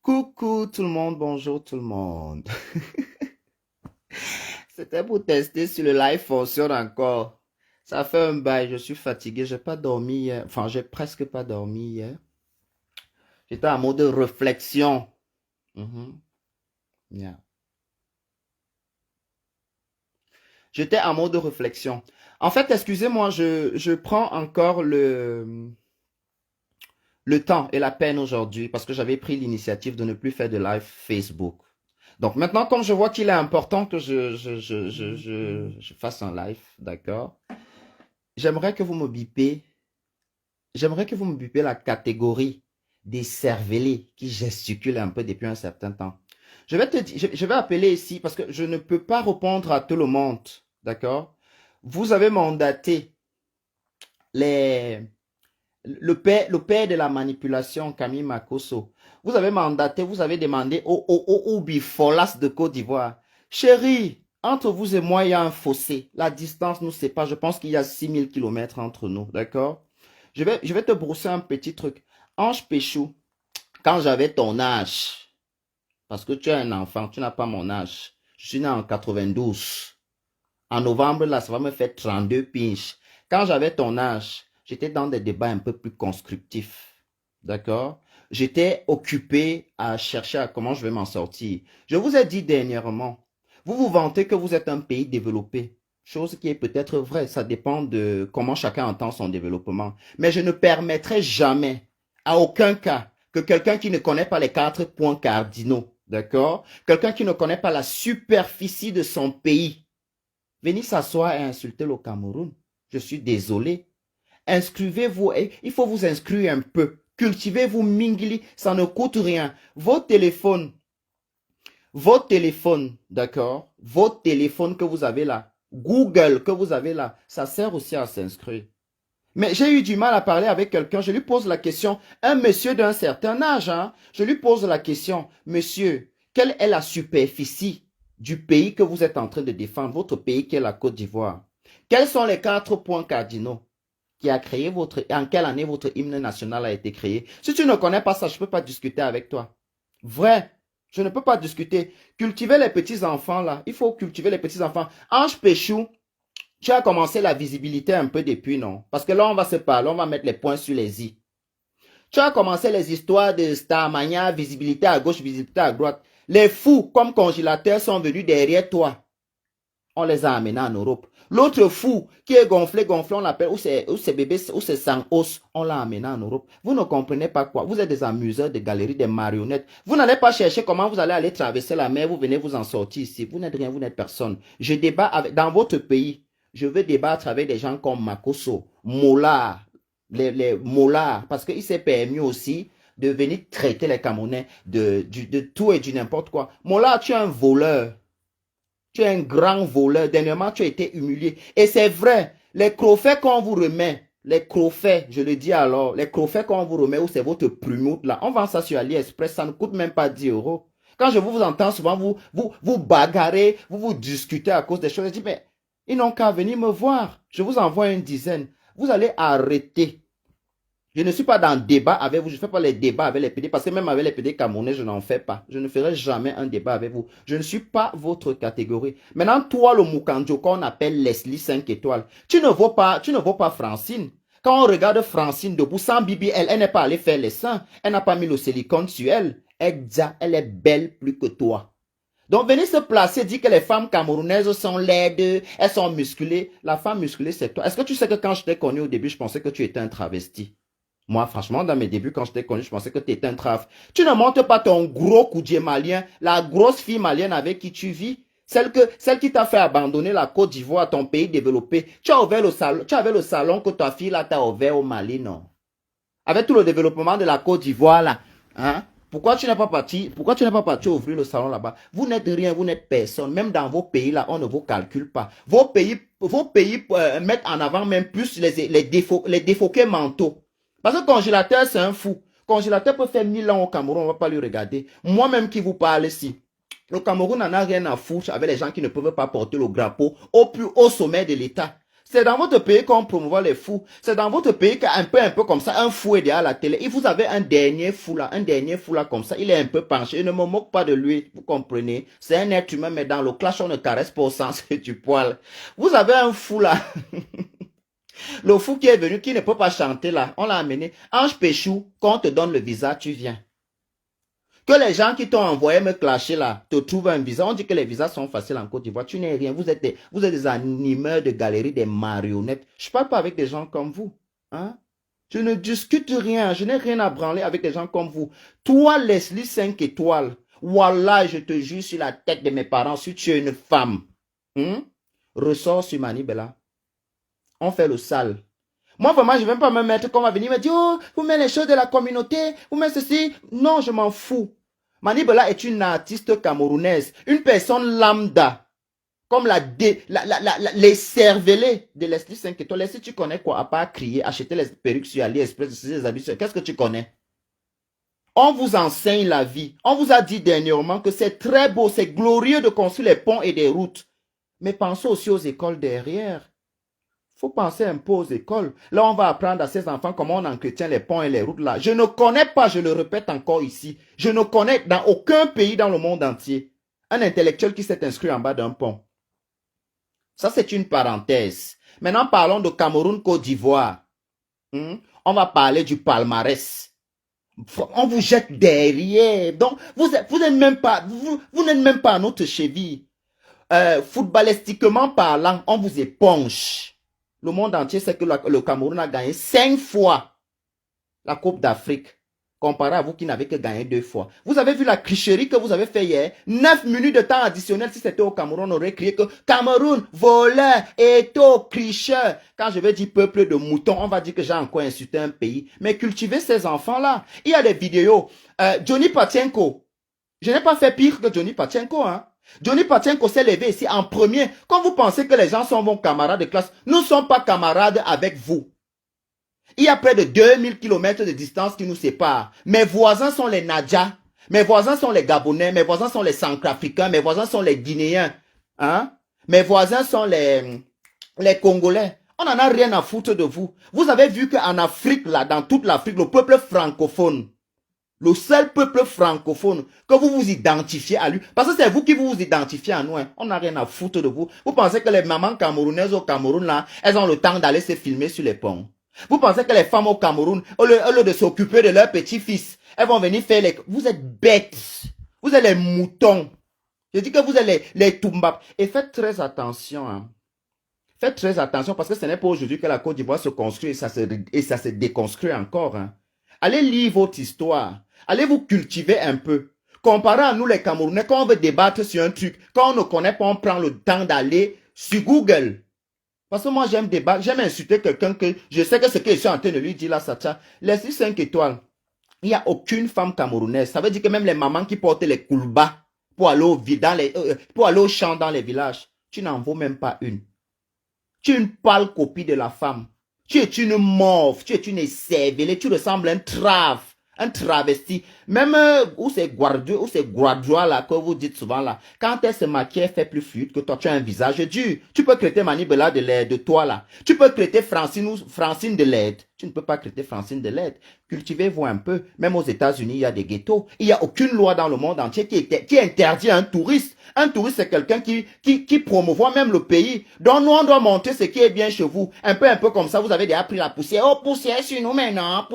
Coucou tout le monde, bonjour tout le monde. C'était pour tester si le live fonctionne encore. Ça fait un bail, je suis fatigué, j'ai pas dormi hier. Enfin, j'ai presque pas dormi hier. J'étais en mode réflexion. Mhm, yeah. J'étais en mode réflexion. En fait, excusez-moi, je prends encore le temps et la peine aujourd'hui parce que j'avais pris l'initiative de ne plus faire de live Facebook. Donc maintenant, comme je vois qu'il est important que je fasse un live, d'accord? J'aimerais que vous me bipez, j'aimerais que vous me bipez la catégorie des cervelés qui gesticulent un peu depuis un certain temps. Je vais appeler ici parce que je ne peux pas répondre à tout le monde, d'accord? Vous avez mandaté les, le père de la manipulation, Camille Makosso. Vous avez mandaté, vous avez demandé au bifolas de Côte d'Ivoire. Chérie, entre vous et moi, il y a un fossé. La distance nous sépare. Je pense qu'il y a 6000 kilomètres entre nous, d'accord? Je vais te brosser un petit truc. Ange Péchou, quand j'avais ton âge, parce que tu es un enfant, tu n'as pas mon âge. Je suis né en 92. En novembre, là, ça va me faire 32 pinches. Quand j'avais ton âge, j'étais dans des débats un peu plus constructifs. D'accord? J'étais occupé à chercher à comment je vais m'en sortir. Je vous ai dit dernièrement, vous vous vantez que vous êtes un pays développé. Chose qui est peut-être vraie, ça dépend de comment chacun entend son développement. Mais je ne permettrai jamais, à aucun cas, que quelqu'un qui ne connaît pas les 4 points cardinaux, d'accord? Quelqu'un qui ne connaît pas la superficie de son pays, venir s'asseoir et insulter le Cameroun. Je suis désolé. Inscrivez-vous. Il faut vous inscrire un peu. Cultivez-vous Mingili. Ça ne coûte rien. Vos téléphones, d'accord? Vos téléphones que vous avez là, Google que vous avez là, ça sert aussi à s'inscrire. Mais j'ai eu du mal à parler avec quelqu'un. Je lui pose la question, un monsieur d'un certain âge, hein, je lui pose la question, monsieur, quelle est la superficie du pays que vous êtes en train de défendre, votre pays qui est la Côte d'Ivoire? Quels sont les 4 points cardinaux qui a créé en quelle année votre hymne national a été créé? Si tu ne connais pas ça, je ne peux pas discuter avec toi. Vrai, je ne peux pas discuter. Cultiver les petits-enfants là, il faut cultiver les petits-enfants. Ange Péchou, tu as commencé la visibilité un peu depuis, non? Parce que là, on va se parler, on va mettre les points sur les i. Tu as commencé les histoires de Starmania, visibilité à gauche, visibilité à droite. Les fous, comme congélateurs, sont venus derrière toi. On les a amenés en Europe. L'autre fou qui est gonflé, on l'appelle, ou c'est bébé, ou c'est sans os, on l'a amené en Europe. Vous ne comprenez pas quoi. Vous êtes des amuseurs de galeries, des marionnettes. Vous n'allez pas chercher comment vous allez aller traverser la mer, vous venez vous en sortir ici. Vous n'êtes rien, vous n'êtes personne. Je débat dans votre pays. Je veux débattre avec des gens comme Makosso, Mola, les Mola, parce qu'il s'est permis aussi de venir traiter les Camerounais de tout et du n'importe quoi. Mola, tu es un voleur. Tu es un grand voleur. Dernièrement, tu as été humilié. Et c'est vrai, les crofaits qu'on vous remet, les crofaits, je le dis alors, les crofaits qu'on vous remet, où c'est votre plumoute là, on vend ça sur AliExpress, ça ne coûte même pas 10 euros. Quand je vous entends souvent, vous bagarrez, vous discutez à cause des choses, je dis, mais ils n'ont qu'à venir me voir. Je vous envoie une dizaine. Vous allez arrêter. Je ne suis pas dans le débat avec vous. Je ne fais pas les débats avec les PD parce que même avec les PD camerounais, je n'en fais pas. Je ne ferai jamais un débat avec vous. Je ne suis pas votre catégorie. Maintenant, toi, le Mukanjo, qu'on appelle Leslie 5 étoiles, tu ne vaux pas Francine. Quand on regarde Francine debout sans Bibi, elle n'est pas allée faire les seins. Elle n'a pas mis le silicone sur elle. Elle est belle plus que toi. Donc, venez se placer, dire que les femmes camerounaises sont laides, elles sont musclées. La femme musclée, c'est toi. Est-ce que tu sais que quand je t'ai connu au début, je pensais que tu étais un travesti? Moi, franchement, dans mes débuts, quand je t'ai connu, je pensais que tu étais un traf. Tu ne montres pas ton gros coudier malien, la grosse fille malienne avec qui tu vis, celle qui t'a fait abandonner la Côte d'Ivoire, ton pays développé. Tu as ouvert le salon, tu avais le salon que ta fille là t'a ouvert au Mali, non? Avec tout le développement de la Côte d'Ivoire là, hein? Pourquoi tu n'es pas parti ouvrir le salon là-bas? Vous n'êtes rien, vous n'êtes personne. Même dans vos pays là, on ne vous calcule pas. Vos pays mettent en avant même plus les défauqués mentaux. Parce que congélateur, c'est un fou. Congélateur peut faire 1000 ans au Cameroun, on ne va pas lui regarder. Moi-même qui vous parle ici, le Cameroun n'en a rien à foutre avec les gens qui ne peuvent pas porter le drapeau au plus haut sommet de l'État. C'est dans votre pays qu'on promouvoit les fous. C'est dans votre pays qu'un peu comme ça, un fou est derrière la télé. Et vous avez un dernier fou là comme ça. Il est un peu penché. Je ne me moque pas de lui, vous comprenez. C'est un être humain, mais dans le clash, on ne caresse pas au sens du poil. Vous avez un fou là. Le fou qui est venu, qui ne peut pas chanter là, on l'a amené. Ange Péchou, quand on te donne le visa, tu viens. Que les gens qui t'ont envoyé me clasher là, te trouvent un visa. On dit que les visas sont faciles en Côte d'Ivoire. Tu n'es rien. Vous êtes des animeurs de galerie, des marionnettes. Je ne parle pas avec des gens comme vous. Hein? Je ne discute rien. Je n'ai rien à branler avec des gens comme vous. Toi, Leslie 5 étoiles. Voilà, je te jure sur la tête de mes parents, si tu es une femme. Ressors sur Manibela. On fait le sale. Moi, vraiment, je ne vais même pas me mettre qu'on va venir me dire, oh, vous mettez les choses de la communauté, vous mettez ceci. Non, je m'en fous. Manibela est une artiste camerounaise, une personne lambda, comme les cervelés de Leslie 5 étoiles. Leslie, tu connais quoi, à part crier, acheter les perruques sur AliExpress, les habits, qu'est-ce que tu connais? On vous enseigne la vie. On vous a dit dernièrement que c'est très beau, c'est glorieux de construire les ponts et des routes. Mais pensez aussi aux écoles derrière. Il faut penser un peu aux écoles. Là, on va apprendre à ces enfants comment on entretient les ponts et les routes là. Je ne connais pas, je le répète encore ici, je ne connais dans aucun pays dans le monde entier un intellectuel qui s'est inscrit en bas d'un pont. Ça, c'est une parenthèse. Maintenant, parlons de Cameroun, Côte d'Ivoire. On va parler du palmarès. On vous jette derrière. Donc, vous n'êtes même pas, vous n'êtes même pas à notre cheville. Footballistiquement parlant, on vous éponge. Le monde entier sait que le Cameroun a gagné 5 fois la Coupe d'Afrique, comparé à vous qui n'avez que gagné 2 fois. Vous avez vu la tricherie que vous avez fait hier? 9 minutes de temps additionnel, si c'était au Cameroun, on aurait crié que Cameroun, voleur, étau, tricheur. Quand je vais dire peuple de moutons, on va dire que j'ai encore insulté un pays. Mais cultivez ces enfants-là. Il y a des vidéos. Johnny Patienko. Je n'ai pas fait pire que Johnny Patienko, hein. Johnny Patienko s'est levé ici en premier. Quand vous pensez que les gens sont vos camarades de classe, nous ne sommes pas camarades avec vous. Il y a près de 2000 km de distance qui nous séparent. Mes voisins sont les Nadja, mes voisins sont les Gabonais, mes voisins sont les Centrafricains, mes voisins sont les Guinéens. Hein? Mes voisins sont les Congolais. On n'en a rien à foutre de vous. Vous avez vu qu'en Afrique, là, dans toute l'Afrique, le peuple francophone, le seul peuple francophone que vous vous identifiez à lui. Parce que c'est vous qui vous identifiez à nous. Hein. On n'a rien à foutre de vous. Vous pensez que les mamans camerounaises au Cameroun, là, elles ont le temps d'aller se filmer sur les ponts. Vous pensez que les femmes au Cameroun, au lieu de s'occuper de leurs petits-fils, elles vont venir faire les... Vous êtes bêtes. Vous êtes les moutons. Je dis que vous êtes les Toumbap. Et faites très attention. Hein. Faites très attention parce que ce n'est pas aujourd'hui que la Côte d'Ivoire se construit et ça se déconstruit encore. Hein. Allez lire votre histoire. Allez vous cultiver un peu. Comparé à nous les Camerounais, quand on veut débattre sur un truc, quand on ne connaît pas, on prend le temps d'aller sur Google. Parce que moi j'aime débattre, j'aime insulter quelqu'un que je sais que ce que je suis en train de lui dire là, ça tient. Les 5 étoiles, il n'y a aucune femme camerounaise. Ça veut dire que même les mamans qui portent les koulbas pour aller au champ dans les villages, tu n'en vaux même pas une. Tu es une pâle copie de la femme. Tu es une mauve, tu es une écervelée, tu ressembles à un travesti. Même où c'est Guadoua là, que vous dites souvent là. Quand elle se maquille, elle fait plus fluide que toi. Tu as un visage dur. Tu peux traiter Manibela de toi là. Tu peux traiter Francine de l'aide. Tu ne peux pas traiter Francine de l'aide. Cultivez-vous un peu. Même aux États-Unis, il y a des ghettos. Il n'y a aucune loi dans le monde entier qui interdit à un touriste. Un touriste, c'est quelqu'un qui promouvoit même le pays. Donc nous, on doit montrer ce qui est bien chez vous. Un peu comme ça, vous avez déjà pris la poussière. Oh, poussière sur nous maintenant.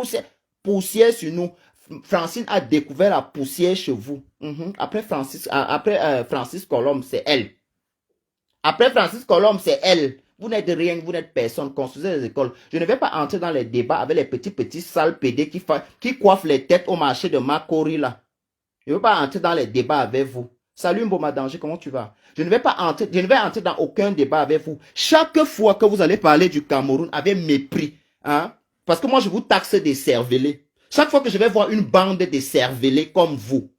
Poussière sur nous. Francine a découvert la poussière chez vous. Après Francis Colombe, c'est elle. Après Francis Colombe, c'est elle. Vous n'êtes rien, vous n'êtes personne. Construisez les écoles. Je ne vais pas entrer dans les débats avec les petits sales pédés qui coiffent les têtes au marché de Makori là. Je ne veux pas entrer dans les débats avec vous. Salut Mboma Danger, comment tu vas? Je ne vais entrer dans aucun débat avec vous. Chaque fois que vous allez parler du Cameroun avec mépris, hein, parce que moi je vous taxe des cervelés. Chaque fois que je vais voir une bande de cervelés comme vous,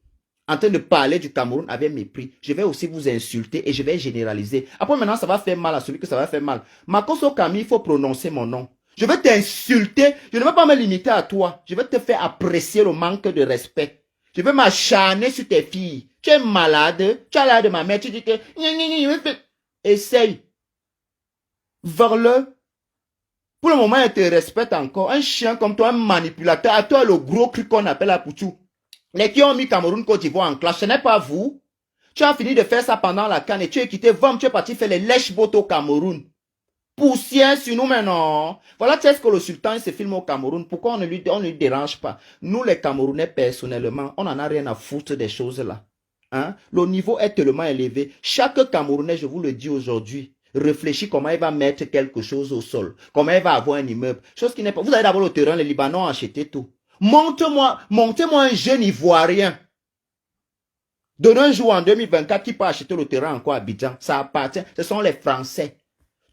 en train de parler du Cameroun avec mépris, je vais aussi vous insulter et je vais généraliser. Après maintenant, ça va faire mal à celui que ça va faire mal. Makoso Kami, il faut prononcer mon nom. Je vais t'insulter. Je ne vais pas me limiter à toi. Je vais te faire apprécier le manque de respect. Je vais m'acharner sur tes filles. Tu es malade. Tu as l'air de ma mère. Tu dis que... Essaye. vers-le. Pour le moment, elle te respecte encore. Un chien comme toi, un manipulateur, à toi le gros cru qu'on appelle à Poutou. Les qui ont mis Cameroun Côte d'Ivoire en clash, ce n'est pas vous. Tu as fini de faire ça pendant la canne et tu es quitté Vom, tu es parti faire les lèches-bottes au Cameroun. Poussière sur nous maintenant. Voilà, tu sais ce que le sultan se filme au Cameroun. Pourquoi on ne lui dérange pas? Nous, les Camerounais, personnellement, on n'en a rien à foutre des choses là. Hein? Le niveau est tellement élevé. Chaque Camerounais, je vous le dis aujourd'hui, réfléchit comment il va mettre quelque chose au sol. Comment il va avoir un immeuble. Chose qui n'est pas... Vous avez d'abord le terrain, les Libanons ont acheté tout. Montez-moi un jeune Ivoirien de un jour en 2024 qui peut acheter le terrain encore à Abidjan. Ça appartient. Ce sont les Français.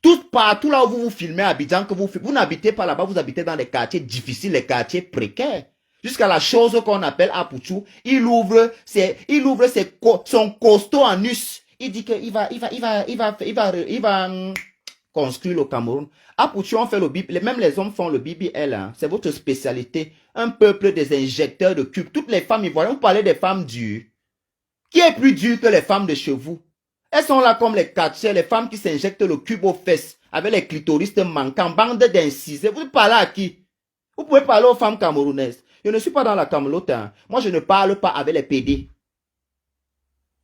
Tout partout là où vous vous filmez à Abidjan, que vous n'habitez pas là-bas, vous habitez dans les quartiers difficiles, les quartiers précaires. Jusqu'à la chose qu'on appelle Apouchou, il ouvre son costaud en us. Il dit qu'il va construire le Cameroun. Apouchou, on fait le BBL, même les hommes font le BBL, hein. C'est votre spécialité. Un peuple des injecteurs de cubes. Toutes les femmes ivoiriennes, vous parlez des femmes dures. Qui est plus dur que les femmes de chez vous? Elles sont là comme les catchers, les femmes qui s'injectent le cube aux fesses, avec les clitoristes manquants, bande d'incisés. Vous parlez à qui? Vous pouvez parler aux femmes camerounaises. Je ne suis pas dans la camelote. Hein. Moi, je ne parle pas avec les PD.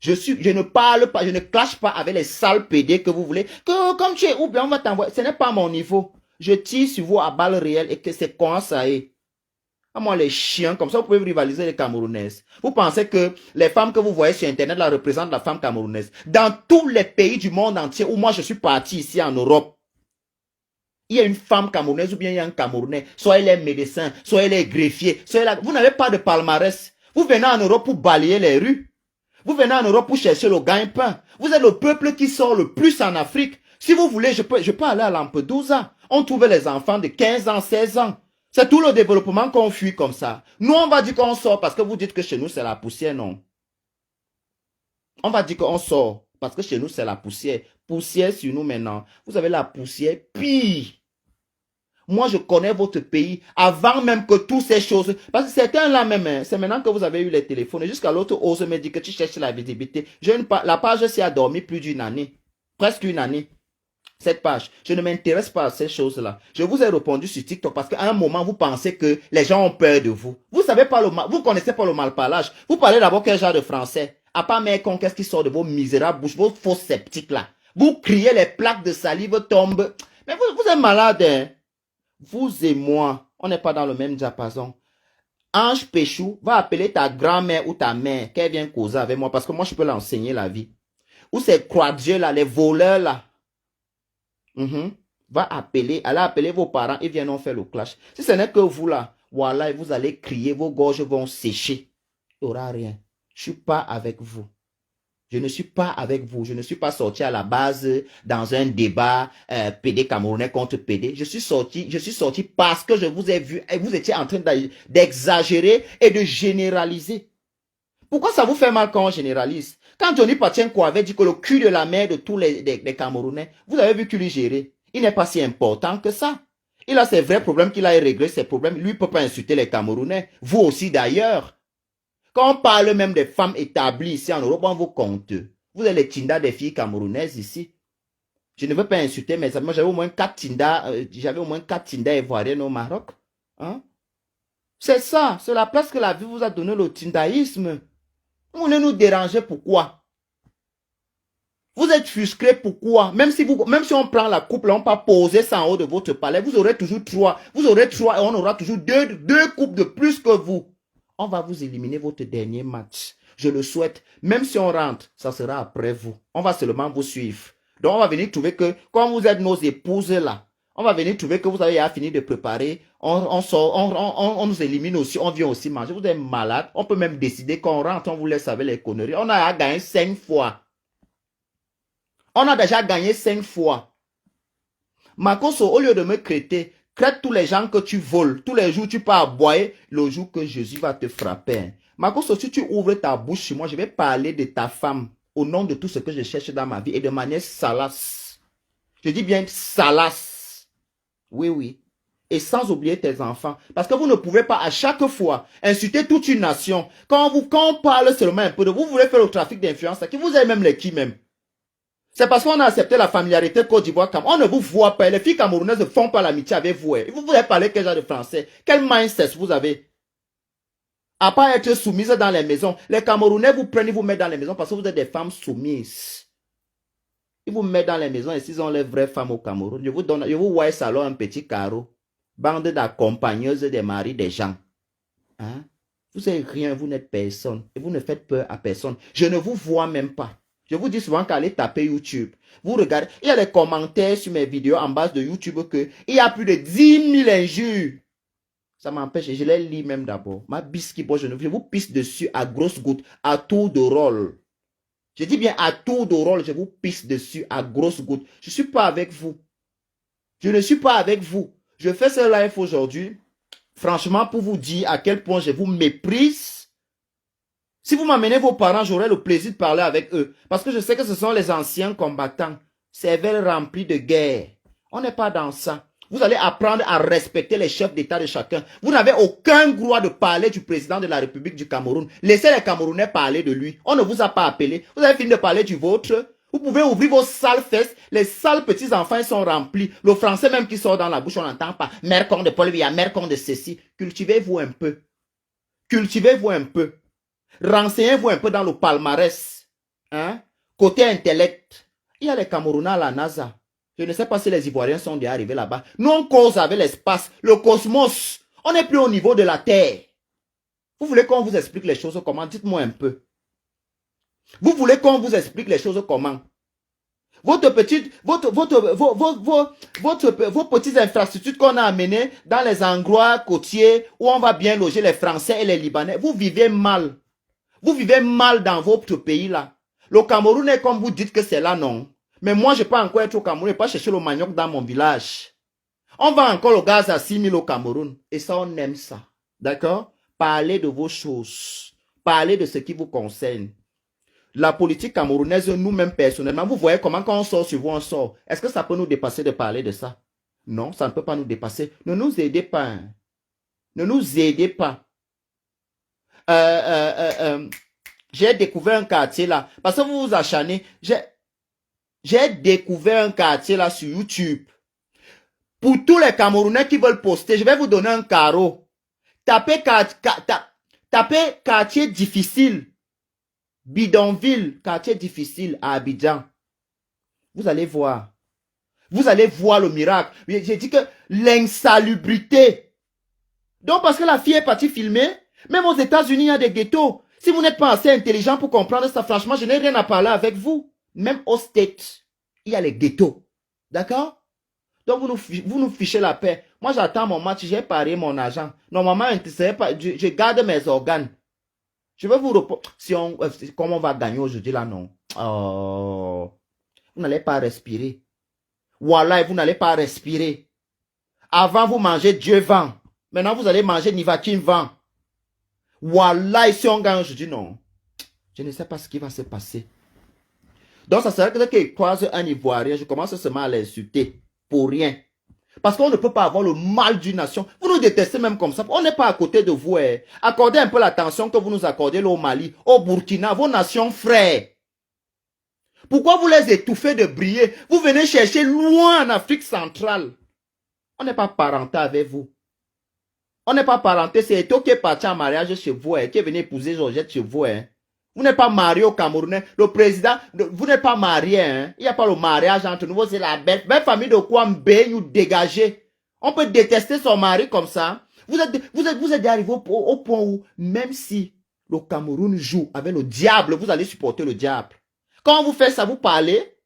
Je ne parle pas, je ne clash pas avec les sales PD que vous voulez. Que comme tu es ou bien on va t'envoyer. Ce n'est pas mon niveau. Je tire sur vous à balles réelles et que c'est quand ça est. À moi, les chiens, comme ça, vous pouvez rivaliser les Camerounaises. Vous pensez que les femmes que vous voyez sur Internet, là, représentent la femme camerounaise. Dans tous les pays du monde entier où moi, je suis parti ici en Europe, il y a une femme camerounaise ou bien il y a un Camerounais. Soit elle est médecin, soit elle est greffier, soit elle a... Vous n'avez pas de palmarès. Vous venez en Europe pour balayer les rues. Vous venez en Europe pour chercher le gagne-pain. Vous êtes le peuple qui sort le plus en Afrique. Si vous voulez, je peux aller à Lampedusa. On trouve les enfants de 15 ans, 16 ans. C'est tout le développement qu'on fuit comme ça. Nous, on va dire qu'on sort parce que vous dites que chez nous, c'est la poussière, non. On va dire qu'on sort parce que chez nous, c'est la poussière. Poussière sur nous maintenant. Vous avez la poussière pire. Moi, je connais votre pays avant même que toutes ces choses... Parce que certains là même, c'est maintenant que vous avez eu les téléphones. Et jusqu'à l'autre ose me dire que tu cherches la visibilité. La page s'y a dormi plus d'une année. Presque une année. Cette page. Je ne m'intéresse pas à ces choses-là. Je vous ai répondu sur TikTok parce qu'à un moment, vous pensez que les gens ont peur de vous. Vous savez pas vous connaissez pas le malparlage. Vous parlez d'abord quel genre de français. À part mes cons, qu'est-ce qui sort de vos misérables bouches, vos faux sceptiques là. Vous criez, les plaques de salive tombent. Mais vous êtes malade, hein. Vous et moi, on n'est pas dans le même diapason. Ange Péchou va appeler ta grand-mère ou ta mère qu'elle vienne causer avec moi parce que moi, je peux l'enseigner la vie. Ou ces croix-dieu là, les voleurs là. Va appeler, allez appeler vos parents, ils viennent faire le clash. Si ce n'est que vous là, voilà, vous allez crier, vos gorges vont sécher. Il n'y aura rien. Je ne suis pas avec vous. Je ne suis pas avec vous. Je ne suis pas sorti à la base dans un débat PD camerounais contre PD. Je suis sorti parce que je vous ai vu et vous étiez en train d'exagérer et de généraliser. Pourquoi ça vous fait mal quand on généralise? Quand Johnny Pachenko avait dit que le cul de la mère de tous les Camerounais, vous avez vu qu'il lui gérait. Il n'est pas si important que ça. Il a ses vrais problèmes qu'il a réglé ses problèmes. Lui ne peut pas insulter les Camerounais. Vous aussi d'ailleurs. Quand on parle même des femmes établies ici en Europe, on vous compte. Vous êtes les tindas des filles camerounaises ici. Je ne veux pas insulter mes amis. Moi, j'avais au moins 4 tindas ivoiriennes au Maroc. Hein? C'est ça. C'est la place que la vie vous a donné, le tindaïsme. Vous voulez nous déranger, pourquoi? Vous êtes frustré, pourquoi? Même si on prend la coupe, là, on peut poser ça en haut de votre palais, vous aurez toujours 3. Vous aurez 3 et on aura toujours deux coupes de plus que vous. On va vous éliminer votre dernier match. Je le souhaite. Même si on rentre, ça sera après vous. On va seulement vous suivre. Donc, on va venir trouver que, quand vous êtes nos épouses là, on va venir trouver que vous avez fini de préparer. On sort, on nous élimine aussi, on vient aussi manger. Vous êtes malade. On peut même décider qu'on rentre, on vous laisse avec les conneries. On a gagné 5 fois. On a déjà gagné 5 fois. Makoso, au lieu de me crêter, crête tous les gens que tu voles. Tous les jours, tu peux aboyer le jour que Jésus va te frapper. Makoso, si tu ouvres ta bouche sur moi, je vais parler de ta femme au nom de tout ce que je cherche dans ma vie et de manière salace. Je dis bien salace. Oui, oui. Et sans oublier tes enfants. Parce que vous ne pouvez pas à chaque fois insulter toute une nation. Quand on parle seulement un peu de vous, voulez faire le trafic d'influence, qui vous avez même les qui même. C'est parce qu'on a accepté la familiarité Côte d'Ivoire. On ne vous voit pas. Les filles camerounaises ne font pas l'amitié avec vous. Vous avez parlé quel genre de français? Quel mindset vous avez? À part être soumise dans les maisons. Les Camerounais vous prennent, ils vous mettent dans les maisons parce que vous êtes des femmes soumises. Ils vous mettent dans les maisons et s'ils ont les vraies femmes au Cameroun, je vous vois salon un petit carreau. Bande d'accompagneuses des maris des gens. Hein? Vous n'êtes rien, vous n'êtes personne. Et vous ne faites peur à personne. Je ne vous vois même pas. Je vous dis souvent qu'allez taper YouTube. Vous regardez, il y a des commentaires sur mes vidéos en base de YouTube que il y a plus de 10 000 injures. Ça m'empêche, je les lis même d'abord. Ma biscuit, je vous pisse dessus à grosses gouttes, à tour de rôle. Je dis bien à tour de rôle, je vous pisse dessus à grosses gouttes. Je ne suis pas avec vous. Je ne suis pas avec vous. Je fais ce live aujourd'hui, franchement, pour vous dire à quel point je vous méprise. Si vous m'amenez vos parents, j'aurai le plaisir de parler avec eux. Parce que je sais que ce sont les anciens combattants. Cervelle remplie de guerre. On n'est pas dans ça. Vous allez apprendre à respecter les chefs d'État de chacun. Vous n'avez aucun droit de parler du président de la République du Cameroun. Laissez les Camerounais parler de lui. On ne vous a pas appelé. Vous avez fini de parler du vôtre. Vous pouvez ouvrir vos sales fesses. Les sales petits enfants ils sont remplis. Le français même qui sort dans la bouche, on n'entend pas. Mère con de Paul Biya, mère con de ceci. Cultivez-vous un peu. Cultivez-vous un peu. Renseignez-vous un peu dans le palmarès. Hein? Côté intellect. Il y a les Camerounais à la NASA. Je ne sais pas si les Ivoiriens sont déjà arrivés là-bas. Nous, on cause avec l'espace, le cosmos. On n'est plus au niveau de la Terre. Vous voulez qu'on vous explique les choses comment? Dites-moi un peu. Vous voulez qu'on vous explique les choses comment? Vos petites infrastructures qu'on a amenées dans les endroits côtiers où on va bien loger les Français et les Libanais, vous vivez mal. Vous vivez mal dans votre pays là. Le Cameroun est comme vous dites que c'est là, non? Mais moi, je peux encore être au Cameroun et pas chercher le manioc dans mon village. On vend encore le gaz à 6 000 au Cameroun. Et ça, on aime ça. D'accord? Parlez de vos choses. Parlez de ce qui vous concerne. La politique camerounaise, nous-mêmes personnellement, vous voyez comment quand on sort sur vous, on sort. Est-ce que ça peut nous dépasser de parler de ça? Non, ça ne peut pas nous dépasser. Ne nous aidez pas. Hein. Ne nous aidez pas. J'ai découvert un quartier là. Parce que vous vous acharnez. J'ai découvert un quartier là sur YouTube. Pour tous les Camerounais qui veulent poster, je vais vous donner un carreau. Tapez quartier difficile. Bidonville, quartier difficile à Abidjan. Vous allez voir. Vous allez voir le miracle. J'ai dit que l'insalubrité. Donc parce que la fille est partie filmer, même aux États-Unis, il y a des ghettos. Si vous n'êtes pas assez intelligent pour comprendre ça, franchement, je n'ai rien à parler avec vous. Même aux States, il y a les ghettos. D'accord? Donc, vous nous fichez la paix. Moi, j'attends mon match, j'ai parié mon argent. Normalement, je garde mes organes. Je vais vous répondre. Comment on va gagner aujourd'hui là, non? Oh, vous n'allez pas respirer. Voilà, vous n'allez pas respirer. Avant, vous mangez Dieu vent. Maintenant, vous allez manger Nivakin vent. Voilà, si on gagne aujourd'hui, non. Je ne sais pas ce qui va se passer. Donc, ça serait que je croise un Ivoirien, je commence seulement à l'insulter. Pour rien. Parce qu'on ne peut pas avoir le mal d'une nation. Vous nous détestez même comme ça. On n'est pas à côté de vous. Hein. Accordez un peu l'attention que vous nous accordez là, au Mali, au Burkina, vos nations frères. Pourquoi vous les étouffez de briller? Vous venez chercher loin en Afrique centrale. On n'est pas parenté avec vous. On n'est pas parenté. C'est Eto qui est parti en mariage chez vous, hein, qui est venu épouser Georgette chez vous. Hein. Vous n'êtes pas marié au Camerounais. Le président, vous n'êtes pas marié. Hein. Il n'y a pas le mariage entre nous. C'est la belle famille de quoi nous dégager. On peut détester son mari comme ça. Vous êtes arrivé au point où, même si le Cameroun joue avec le diable, vous allez supporter le diable. Quand vous faites ça, vous parlez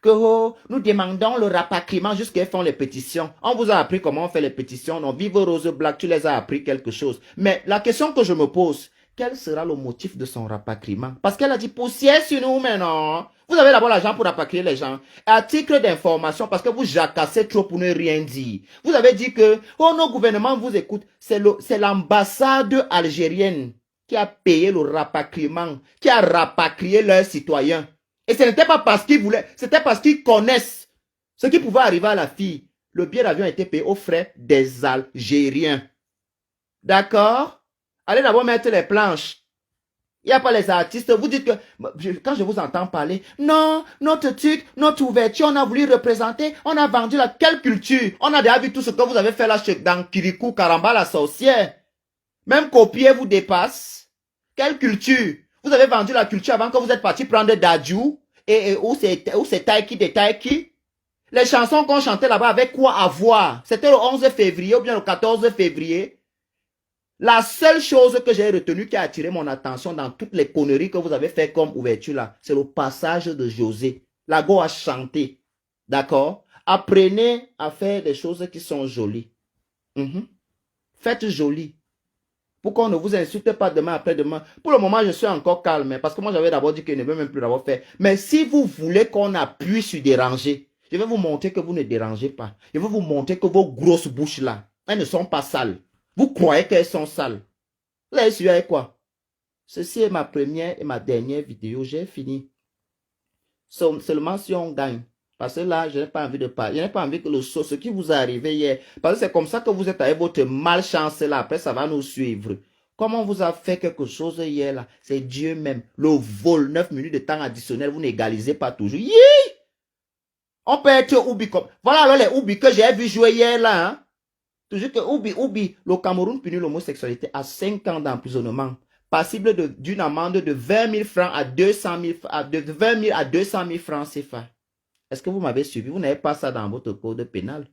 que oh, nous demandons le rapatriement jusqu'à font les pétitions. On vous a appris comment on fait les pétitions. Non, Vive Rose Black, tu les as appris quelque chose. Mais la question que je me pose, quel sera le motif de son rapatriement? Parce qu'elle a dit poussière sur nous, mais non. Vous avez d'abord l'argent pour rapatrier les gens. À titre d'information, parce que vous jacassez trop pour ne rien dire. Vous avez dit que, oh, nos gouvernements vous écoutent. C'est l'ambassade algérienne qui a payé le rapatriement, qui a rapatrié leurs citoyens. Et ce n'était pas parce qu'ils voulaient, c'était parce qu'ils connaissent ce qui pouvait arriver à la fille. Le billet d'avion a été payé aux frais des Algériens. D'accord? Allez d'abord mettre les planches. Il n'y a pas les artistes. Vous dites que, quand je vous entends parler, non, notre truc, notre ouverture, on a voulu représenter, on a vendu la quelle culture. On a déjà vu tout ce que vous avez fait là dans Kirikou, Karamba, la sorcière. Même copier vous dépasse. Quelle culture? Vous avez vendu la culture avant que vous êtes parti prendre Dadju où c'est Taiki de Taiki. Les chansons qu'on chantait là-bas avec quoi avoir? C'était le 11 février ou bien le 14 février. La seule chose que j'ai retenue qui a attiré mon attention dans toutes les conneries que vous avez fait comme ouverture là, c'est le passage de José. La go a chanté. D'accord? Apprenez à faire des choses qui sont jolies. Faites joli. Pourquoi on ne vous insulte pas demain après-demain? Pour le moment, je suis encore calme. Parce que moi, j'avais d'abord dit qu'il ne veut même plus l'avoir fait. Mais si vous voulez qu'on appuie sur déranger, je vais vous montrer que vous ne dérangez pas. Je vais vous montrer que vos grosses bouches là, elles ne sont pas sales. Vous croyez qu'elles sont sales. Vous avez suivi avec quoi? Ceci est ma première et ma dernière vidéo. J'ai fini. Seulement si on gagne. Parce que là, je n'ai pas envie de parler. Je n'ai pas envie que ce qui vous est arrivé hier. Parce que c'est comme ça que vous êtes avec votre malchance là. Après, ça va nous suivre. Comment on vous a fait quelque chose hier là? C'est Dieu même. Le vol, 9 minutes de temps additionnel, vous n'égalisez pas toujours. Yee! On peut être Oubi comme... Voilà alors les Oubi que j'ai vu jouer hier là. Hein? Toujours que Oubi, le Cameroun punit l'homosexualité à 5 ans d'emprisonnement. Passible d'une amende de 20 000 francs à 200 000, de 20 000 à 200 000 francs CFA. Est-ce que vous m'avez suivi? Vous n'avez pas ça dans votre code pénal.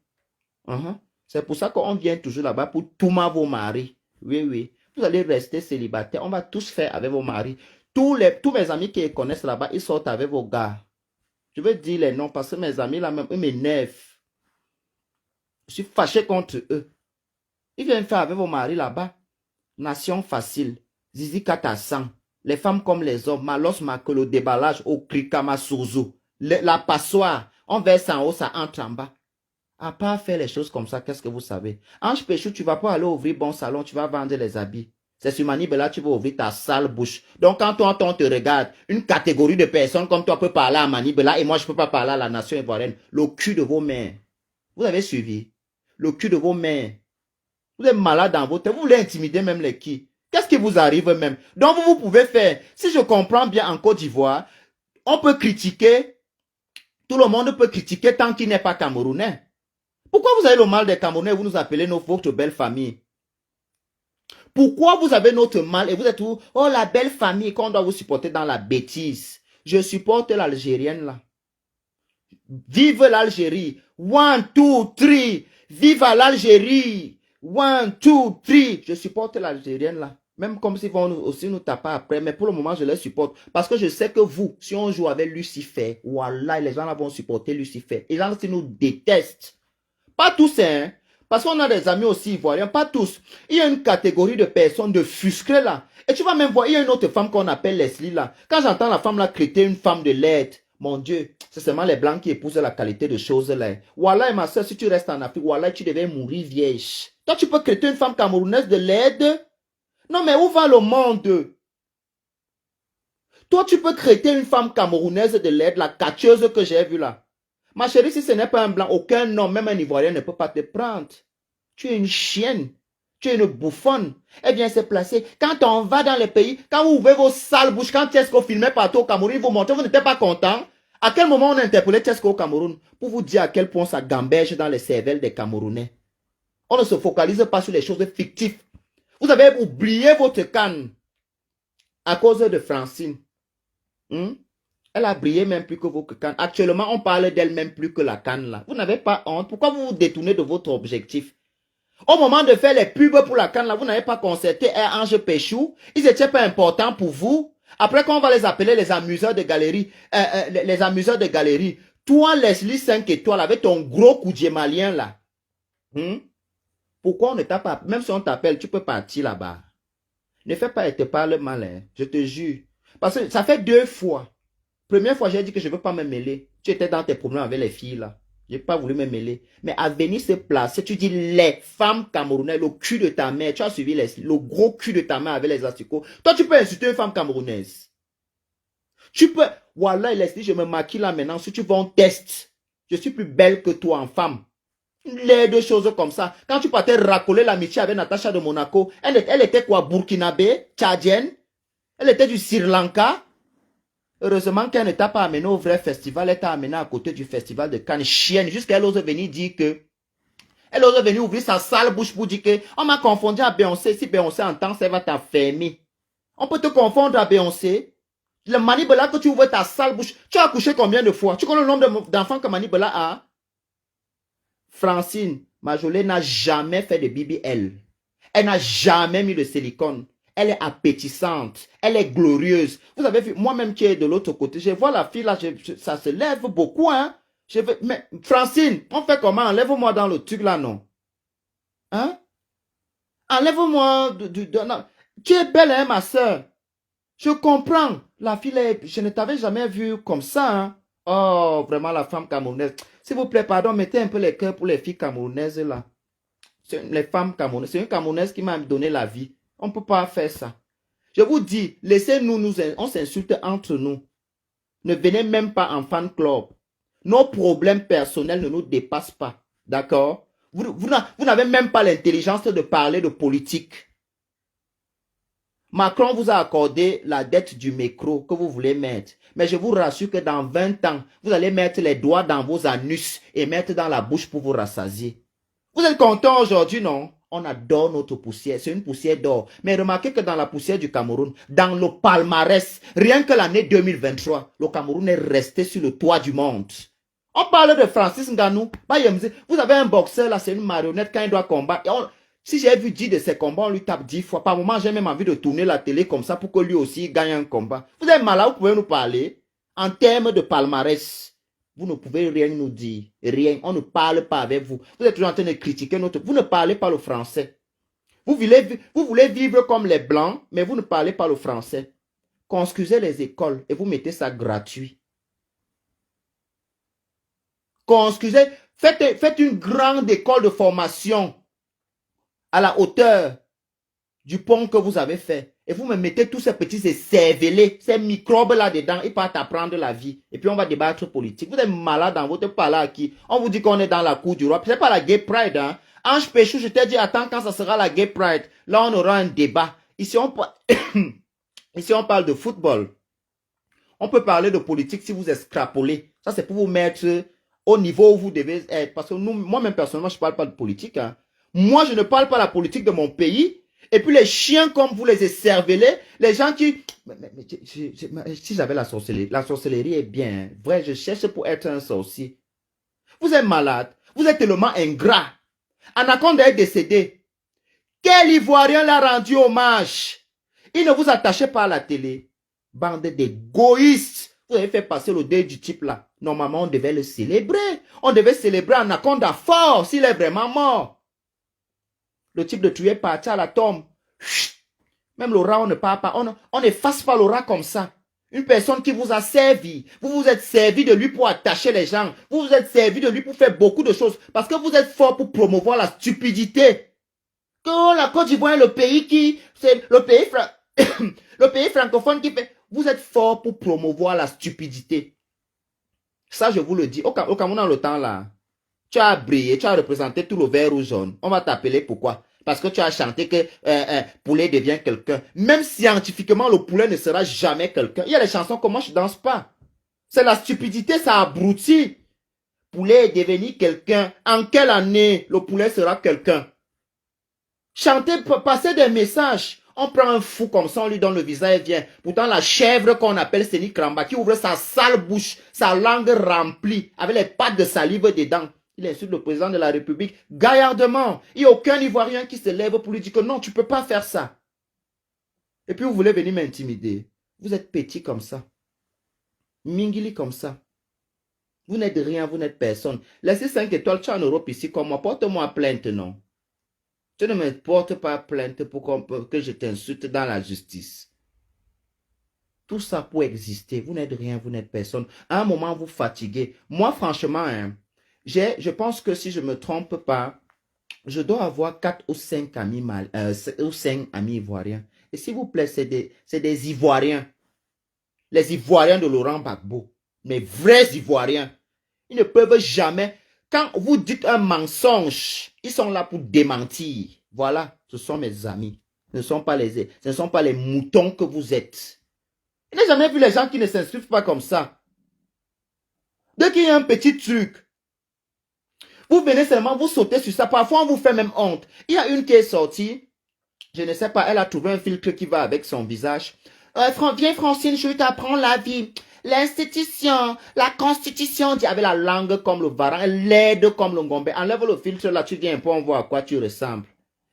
C'est pour ça qu'on vient toujours là-bas pour tout vos maris. Oui, oui. Vous allez rester célibataire. On va tous faire avec vos maris. Tous mes amis qui les connaissent là-bas, ils sortent avec vos gars. Je veux dire les noms parce que mes amis là-même, ils m'énervent. Je suis fâché contre eux. Ils viennent faire avec vos maris là-bas. Nation facile. Zizi Katassan. Les femmes comme les hommes. Malos Makolo, déballage au Krikama Souzou. La passoire. On verse en haut, ça entre en bas. À part faire les choses comme ça, qu'est-ce que vous savez? Ange Péchou, tu vas pas aller ouvrir bon salon, tu vas vendre les habits. C'est sur Manibela, tu vas ouvrir ta sale bouche. Donc quand on te regarde, une catégorie de personnes comme toi peut parler à Manibela et moi je peux pas parler à la nation ivoirienne. Le cul de vos mains. Vous avez suivi? Le cul de vos mains. Vous êtes malade dans votre tête. Vous voulez intimider même les qui? Qu'est-ce qui vous arrive même? Donc vous pouvez faire. Si je comprends bien en Côte d'Ivoire, on peut critiquer. Tout le monde peut critiquer tant qu'il n'est pas camerounais. Pourquoi vous avez le mal des Camerounais et vous nous appelez votre belle famille? Pourquoi vous avez notre mal et vous êtes où? Oh, la belle famille qu'on doit vous supporter dans la bêtise. Je supporte l'Algérienne là. Vive l'Algérie. 1, 2, 3. Vive l'Algérie. 1, 2, 3. Je supporte l'Algérienne là. Même comme s'ils vont aussi nous taper après. Mais pour le moment, je les supporte. Parce que je sais que vous, si on joue avec Lucifer, voilà, les gens là vont supporter Lucifer. Et les gens qui nous détestent. Pas tous, hein. Parce qu'on a des amis aussi ivoiriens, pas tous. Il y a une catégorie de personnes de fuscrés là. Et tu vas même voir, il y a une autre femme qu'on appelle Leslie là. Quand j'entends la femme là traiter une femme de laide, mon Dieu, c'est seulement les blancs qui épousent la qualité de choses là. Voilà, ma soeur, si tu restes en Afrique, voilà, tu devais mourir vieille. Toi, tu peux traiter une femme camerounaise de laide? Non, mais où va le monde? Toi, tu peux traiter une femme camerounaise de laide, la catcheuse que j'ai vue là. Ma chérie, si ce n'est pas un blanc, aucun homme, même un Ivoirien, ne peut pas te prendre. Tu es une chienne. Tu es une bouffonne. Eh bien, c'est placé. Quand on va dans les pays, quand vous ouvrez vos sales bouches, quand Tesco filmait partout au Cameroun, vous montrez, vous n'étiez pas content. À quel moment on a interpellé Tesco au Cameroun? Pour vous dire à quel point ça gamberge dans les cervelles des Camerounais. On ne se focalise pas sur les choses fictives. Vous avez oublié votre canne à cause de Francine. Elle a brillé même plus que votre canne. Actuellement, on parle d'elle même plus que la canne là. Vous n'avez pas honte. Pourquoi vous vous détournez de votre objectif? Au moment de faire les pubs pour la canne là, vous n'avez pas concerté Ange Péchou. Ils n'étaient pas importants pour vous. Après, quand on va les appeler les amuseurs de galerie, les amuseurs de galerie, toi, Leslie 5 étoiles, avec ton gros coudier malien là. Pourquoi on ne t'a pas... Même si on t'appelle, tu peux partir là-bas. Ne fais pas et te parle mal, hein. Je te jure. Parce que ça fait 2 fois. Première fois, j'ai dit que je ne veux pas me mêler. Tu étais dans tes problèmes avec les filles, là. Je n'ai pas voulu me mêler. Mais à venir se placer, tu dis les femmes camerounaises, le cul de ta mère. Tu as suivi le gros cul de ta mère avec les asticots. Toi, tu peux insulter une femme camerounaise. Tu peux... Voilà, Leslie, je me maquille là maintenant. Si tu vas en test, je suis plus belle que toi en femme. Les deux choses comme ça. Quand tu partais racoler l'amitié avec Natacha de Monaco, elle était quoi? Burkinabé? Tchadienne? Elle était du Sri Lanka. Heureusement qu'elle ne t'a pas amené au vrai festival, elle t'a amené à côté du festival de Cannes. Chienne, jusqu'à elle ose venir dire que... Elle ose venir ouvrir sa sale bouche pour dire que... On m'a confondu à Beyoncé. Si Beyoncé entend, ça va t'affermer. On peut te confondre à Beyoncé. Le Manibela que tu ouvres ta sale bouche. Tu as accouché combien de fois? Tu connais le nombre d'enfants que Manibela a? Francine Majolé n'a jamais fait de BBL. Elle n'a jamais mis de silicone. Elle est appétissante. Elle est glorieuse. Vous avez vu, moi-même qui est de l'autre côté, je vois la fille là, ça se lève beaucoup, hein. Mais Francine, on fait comment? Enlève-moi dans le truc là, non? Hein? Enlève-moi non. Tu es belle, hein, ma soeur? Je comprends. La fille, je ne t'avais jamais vue comme ça, hein. Oh, vraiment, la femme camerounaise. S'il vous plaît, pardon, mettez un peu les cœurs pour les filles camerounaises là. Les femmes camerounaises. C'est une camerounaise qui m'a donné la vie. On ne peut pas faire ça. Je vous dis, laissez-nous, on s'insulte entre nous. Ne venez même pas en fan club. Nos problèmes personnels ne nous dépassent pas. D'accord? Vous n'avez même pas l'intelligence de parler de politique. Macron vous a accordé la dette du micro que vous voulez mettre. Mais je vous rassure que dans 20 ans, vous allez mettre les doigts dans vos anus et mettre dans la bouche pour vous rassasier. Vous êtes content aujourd'hui, non? On adore notre poussière. C'est une poussière d'or. Mais remarquez que dans la poussière du Cameroun, dans le palmarès, rien que l'année 2023, le Cameroun est resté sur le toit du monde. On parle de Francis Ngannou. Vous avez un boxeur là, c'est une marionnette quand il doit combattre. Si j'ai vu 10 de ses combats, on lui tape 10 fois. Par moment, j'ai même envie de tourner la télé comme ça pour que lui aussi gagne un combat. Vous êtes malade, vous pouvez nous parler. En termes de palmarès, vous ne pouvez rien nous dire. Rien. On ne parle pas avec vous. Vous êtes toujours en train de critiquer notre... Vous ne parlez pas le français. Vous voulez vivre comme les Blancs, mais vous ne parlez pas le français. Construisez les écoles et vous mettez ça gratuit. Construisez, faites une grande école de formation à la hauteur du pont que vous avez fait. Et vous me mettez tous ces petits cervelés, ces microbes là-dedans, ils partent apprendre la vie. Et puis on va débattre politique. Vous êtes malade dans votre palais à qui? On vous dit qu'on est dans la cour du roi. C'est pas la Gay Pride, hein. Ange Péchou, je t'ai dit, attends quand ça sera la Gay Pride. Là, on aura un débat. Ici, Ici, on parle de football. On peut parler de politique si vous extrapolez. Ça, c'est pour vous mettre au niveau où vous devez être. Parce que moi-même, personnellement, je ne parle pas de politique, hein. Moi, je ne parle pas de la politique de mon pays. Et puis les chiens comme vous, les écervelés, les gens qui... si j'avais la sorcellerie est bien. Vrai, je cherche pour être un sorcier. Vous êtes malade. Vous êtes tellement ingrat. Anaconda est décédé. Quel Ivoirien l'a rendu hommage? Il ne vous attachez pas à la télé. Bande d'égoïstes. Vous avez fait passer le deuil du type là. Normalement, on devait le célébrer. On devait célébrer Anaconda fort s'il est vraiment mort. Le type de tuer parti à la tombe. Chut. Même le rat, on ne parle pas. On n'efface pas le rat comme ça. Une personne qui vous a servi. Vous vous êtes servi de lui pour attacher les gens. Vous vous êtes servi de lui pour faire beaucoup de choses. Parce que vous êtes fort pour promouvoir la stupidité. Que la Côte d'Ivoire est le pays qui... C'est le pays, le pays francophone qui fait... Vous êtes fort pour promouvoir la stupidité. Ça, je vous le dis. Au Cameroun, dans le temps là, tu as brillé, tu as représenté tout le vert rouge jaune. On va t'appeler pourquoi? Parce que tu as chanté que poulet devient quelqu'un. Même scientifiquement, le poulet ne sera jamais quelqu'un. Il y a des chansons comme moi, je ne danse pas. C'est la stupidité, ça abrutit. Poulet est devenu quelqu'un. En quelle année le poulet sera quelqu'un? Chanter, passer des messages. On prend un fou comme ça, on lui donne le visa et vient. Pourtant, la chèvre qu'on appelle Séni Kramba, qui ouvre sa sale bouche, sa langue remplie, avec les pattes de salive dedans. Il insulte le président de la République gaillardement. Il n'y a aucun Ivoirien qui se lève pour lui dire que non, tu ne peux pas faire ça. Et puis vous voulez venir m'intimider. Vous êtes petit comme ça. Mingili comme ça. Vous n'êtes rien, vous n'êtes personne. Laissez 5 étoiles, tu es en Europe ici comme moi. Porte-moi plainte, non. Tu ne me portes pas plainte pour que je t'insulte dans la justice. Tout ça pour exister. Vous n'êtes rien, vous n'êtes personne. À un moment, vous fatiguez. Moi, franchement, hein, je pense que si je ne me trompe pas, je dois avoir 4 ou 5 amis, ou 5 amis ivoiriens. Et s'il vous plaît, c'est des Ivoiriens. Les Ivoiriens de Laurent Gbagbo. Mais vrais Ivoiriens. Ils ne peuvent jamais... Quand vous dites un mensonge, ils sont là pour démentir. Voilà, ce sont mes amis. Ce ne sont pas les moutons que vous êtes. Je n'ai jamais vu les gens qui ne s'inscrivent pas comme ça. Dès qu'il y a un petit truc, vous venez seulement, vous sautez sur ça. Parfois, on vous fait même honte. Il y a une qui est sortie. Je ne sais pas, elle a trouvé un filtre qui va avec son visage. Viens Francine, je vais t'apprendre la vie. L'institution, la constitution, dit avec la langue comme le varan, elle l'aide comme le gombe. Enlève le filtre là, tu viens un peu, on voit à quoi tu ressembles.